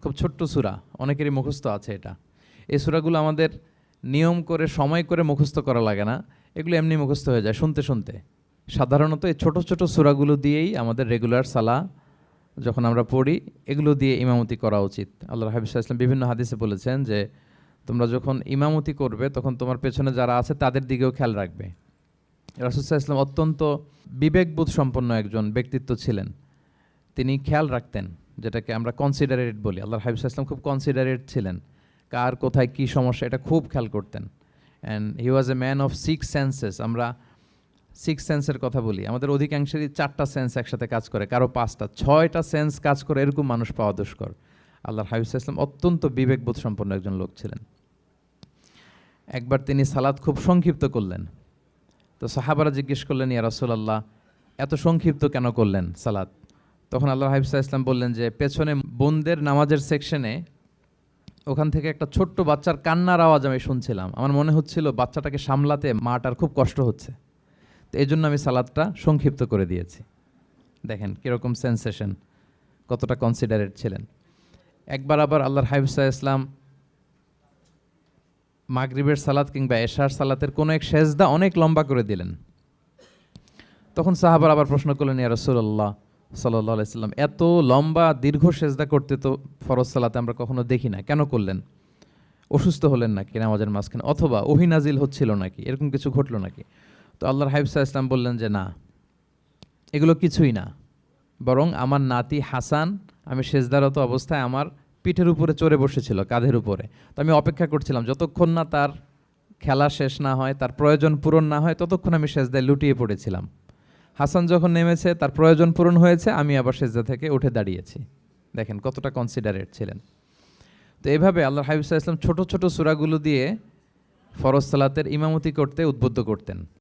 খুব ছোট্ট সূরা, অনেকেরই মুখস্থ আছে এটা। এই সূরাগুলো আমাদের নিয়ম করে সময় করে মুখস্থ করা লাগে না, এগুলো এমনি মুখস্থ হয়ে যায় শুনতে শুনতে। সাধারণত এই ছোট ছোট সূরাগুলো দিয়েই আমাদের রেগুলার সালাহ যখন আমরা পড়ি, এগুলো দিয়ে ইমামতি করা উচিত। আল্লাহর হাবিব সাল্লাল্লাহু আলাইহি ওয়াসাল্লাম বিভিন্ন হাদিসে বলেছেন যে তোমরা যখন ইমামতি করবে তখন তোমার পেছনে যারা আছে তাদের দিকেও খেয়াল রাখবে। রাসূল সাল্লাল্লাহু আলাইহি ওয়াসাল্লাম অত্যন্ত বিবেকবোধ সম্পন্ন একজন ব্যক্তিত্ব ছিলেন। তিনি খেয়াল রাখতেন, যেটাকে আমরা কনসিডারেট বলি। আল্লাহর হাবিব সাল্লাল্লাহু আলাইহি ওয়াসাল্লাম খুব কনসিডারেট ছিলেন, কার কোথায় কী সমস্যা এটা খুব খেয়াল করতেন। And he was a man of 6 senses. আমরা 6 সেন্সের কথা বলি, আমাদের অধিকাংশেরই 4টা সেন্স একসাথে কাজ করে, কারো 5টা 6টা সেন্স কাজ করে, এরকম মানুষ পাওয়া দুষ্কর। আল্লাহর হাবিব সাল্লাল্লাহু আলাইহি ওয়াসাল্লাম অত্যন্ত বিবেকবোধ সম্পন্ন একজন লোক ছিলেন। একবার তিনি সালাত খুব সংক্ষিপ্ত করলেন, তো সাহাবারা জিজ্ঞেস করলেন, ইয়া রাসূলুল্লাহ এত সংক্ষিপ্ত কেন করলেন সালাত? তখন আল্লাহর হাবিব সাল্লাল্লাহু আলাইহি ওয়াসাল্লাম বললেন যে পেছনে বোনদের নামাজের সেকশনে ওখান থেকে একটা ছোট্ট বাচ্চার কান্নার আওয়াজ আমি শুনছিলাম। আমার মনে হচ্ছিল বাচ্চাটাকে সামলাতে মাটার খুব কষ্ট হচ্ছে, তো এই জন্য আমি সালাদটা সংক্ষিপ্ত করে দিয়েছি। দেখেন কীরকম সেন্সেশন, কতটা কনসিডারেট ছিলেন। একবার আবার আল্লাহর হাবিব সাল্লাল্লাহু আলাইহি ওয়াসাল্লাম মাগরিবের সালাত কিংবা এশার সালাতের কোনো এক সেজদা অনেক লম্বা করে দিলেন। তখন সাহাবারা আবার প্রশ্ন করলেন, ইয়া রাসূলুল্লাহ সাল্লাল্লাহু আলাইহি ওয়াসাল্লাম এত লম্বা দীর্ঘ সেজদা করতে তো ফরজ সালাতে আমরা কখনো দেখি না, কেন করলেন? অসুস্থ হলেন নাকি নামাজের মাঝখানে, অথবা ওহী নাজিল হচ্ছিল নাকি, এরকম কিছু ঘটলো নাকি? তো আল্লাহর হাবিব সাল্লাল্লাহু আলাইহি ওয়াসাল্লাম বললেন যে না, এগুলো কিছুই না, বরং আমার নাতি হাসান আমি সেজদারত অবস্থায় আমার পিঠের উপরে চড়ে বসেছিল, কাঁধের উপরে। তো আমি অপেক্ষা করছিলাম যতক্ষণ না তার খেলা শেষ না হয়, তার প্রয়োজন পূরণ না হয়, ততক্ষণ আমি সেজদায় লুটিয়ে পড়েছিলাম। হাসান যখন নেমেছে, তার প্রয়োজন পূরণ হয়েছে, আমি আবার সেজদা থেকে উঠে দাঁড়িয়েছি। দেখেন কতটা কনসিডারেট ছিলেন। তো এইভাবে আল্লাহর হাবিব সাল্লাল্লাহু আলাইহি ওয়াসাল্লাম ছোট ছোট সূরাগুলো দিয়ে ফরজ সালাতের ইমামতি করতে উদ্বুদ্ধ করতেন।